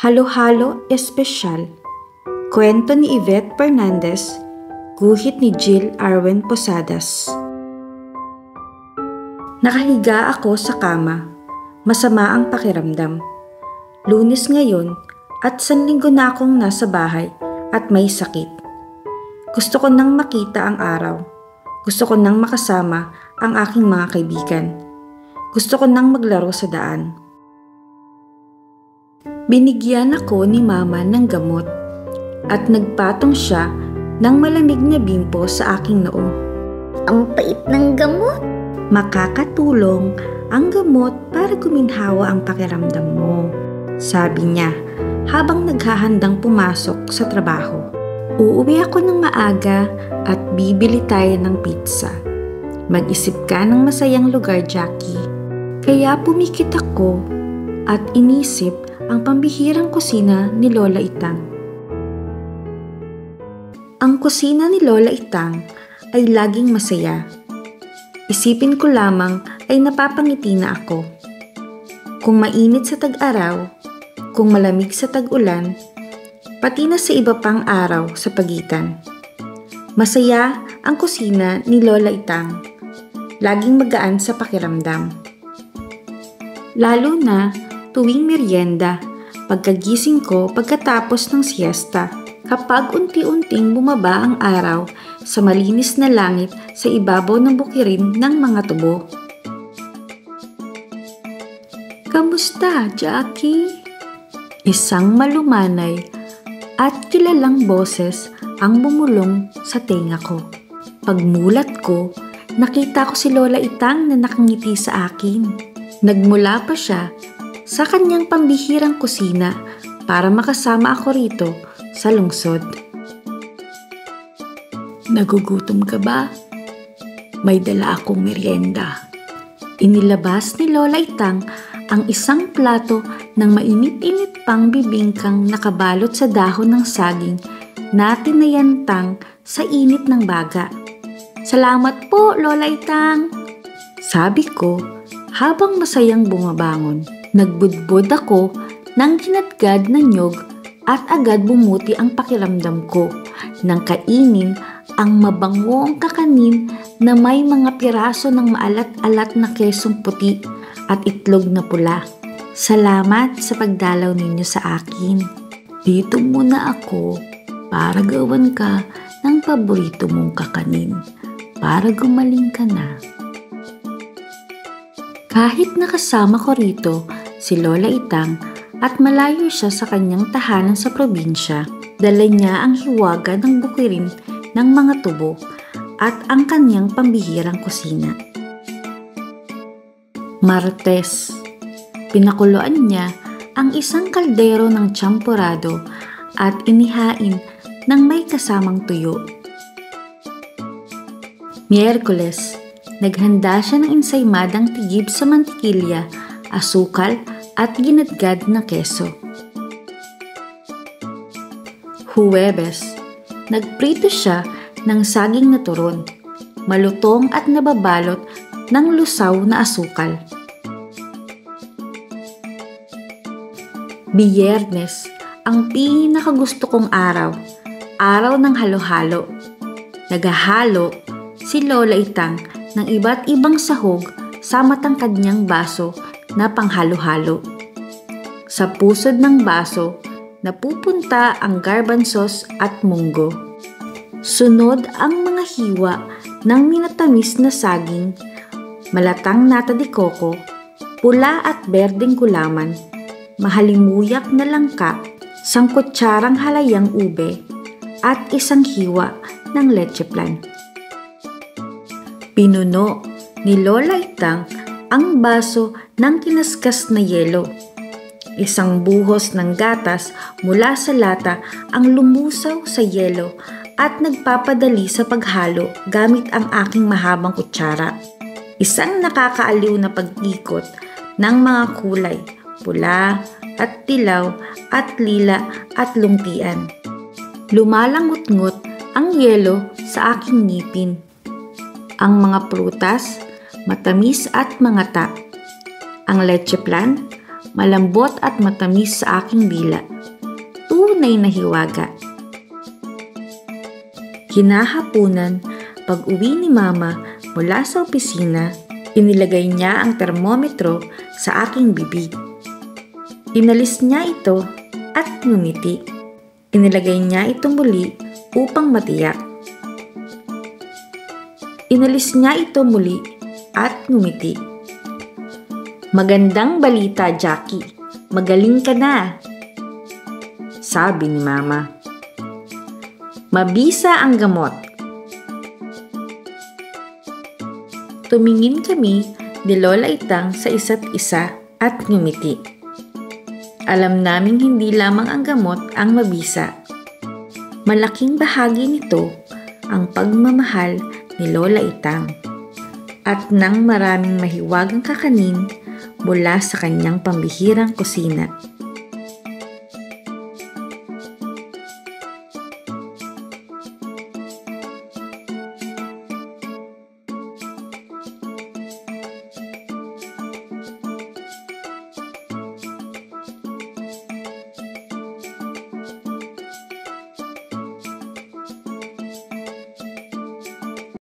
Halo-halo espesyal. Kwento ni Yvette Fernandez, guhit ni Jill Arwen Posadas. Nakahiga ako sa kama. Masama ang pakiramdam. Lunes ngayon at sanlinggo na akong nasa bahay at may sakit. Gusto ko nang makita ang araw. Gusto ko nang makasama ang aking mga kaibigan. Gusto ko nang maglaro sa daan. Binigyan ako ni Mama ng gamot at nagpatong siya ng malamig na bimpo sa aking noo. Ang pait ng gamot. Makakatulong ang gamot para guminhawa ang pakiramdam mo, sabi niya habang naghahandang pumasok sa trabaho. Uuwi ako ng maaga at bibili tayo ng pizza. Mag-isip ka ng masayang lugar, Jackie. Kaya pumikit ako at inisip ang pambihirang kusina ni Lola Itang. Ang kusina ni Lola Itang ay laging masaya. Isipin ko lamang ay napapangiti na ako. Kung mainit sa tag-araw, kung malamig sa tag-ulan, pati na sa iba pang araw sa pagitan. Masaya ang kusina ni Lola Itang. Laging magaan sa pakiramdam. Lalo na tuwing merienda, pagkagising ko pagkatapos ng siesta, kapag unti-unting bumaba ang araw sa malinis na langit sa ibabaw ng bukirin ng mga tubo. Kamusta, Jackie? Isang malumanay at kilalang boses ang bumulong sa tenga ko. Pagmulat ko, nakita ko si Lola Itang na nakangiti sa akin. Nagmula pa siya sa kanyang pambihirang kusina para makasama ako rito sa lungsod. Nagugutom ka ba? May dala akong merienda. Inilabas ni Lola Itang ang isang plato ng mainit-init pang bibingkang nakabalot sa dahon ng saging na tinayantang sa init ng baga. Salamat po, Lola Itang! Sabi ko habang masayang bumabangon. Nagbudbod ako ng kinatgad na niyog at agad bumuti ang pakiramdam ko nang kainin ang mabangong kakanin na may mga piraso ng maalat-alat na kesong puti at itlog na pula. Salamat sa pagdalaw ninyo sa akin. Dito muna ako para gawan ka ng paborito mong kakanin para gumaling ka na. Kahit nakasama ko rito si Lola Itang at malayo siya sa kanyang tahanan sa probinsya, dala niya ang hiwaga ng bukirin ng mga tubo at ang kanyang pambihirang kusina. Martes, pinakuluan niya ang isang kaldero ng champurado at inihain ng may kasamang tuyo. Miyerkules, naghanda siya ng ensaymadang tigib sa mantikilya, asukal at ginadgad na keso. Huwebes, nagprito siya ng saging na turon, malutong at nababalot ng lusaw na asukal. Biyernes, ang pinakagusto kong araw, araw ng halo-halo. Naghahalo si Lola Itang ng iba't ibang sahog sa matangkad niyang baso na panghalo-halo. Sa pusod ng baso, napupunta ang garbanzos at munggo. Sunod ang mga hiwa ng minatamis na saging, malatang nata de coco, pula at berdeng gulaman, mahalimuyak na langka, sangkutsarang halayang ube, at isang hiwa ng leche flan. Pinuno ni Lola Itang ang baso ng kinaskas na yelo. Isang buhos ng gatas mula sa lata ang lumusaw sa yelo at nagpapadali sa paghalo gamit ang aking mahabang kutsara. Isang nakakaaliw na pag-ikot ng mga kulay, pula at dilaw at lila at lungtian. Lumalangot-ngot ang yelo sa aking ngipin. Ang mga prutas, matamis at mangata. Ang leche flan, malambot at matamis sa aking dila. Tunay na hiwaga. Hinahapunan, pag-uwi ni Mama mula sa opisina, inilagay niya ang termometro sa aking bibig. Inalis niya ito at ngumiti. Inilagay niya ito muli upang matiyak. Inalis niya ito muli at ngumiti. "Magandang balita, Jackie. Magaling ka na," sabi ni Mama. "Mabisa ang gamot." Tumingin kami ni Lola Itang sa isa't isa at ngumiti. Alam naming hindi lamang ang gamot ang mabisa. Malaking bahagi nito ang pagmamahal ni Lola Itang at ng maraming mahiwagang kakanin mula sa kanyang pambihirang kusina.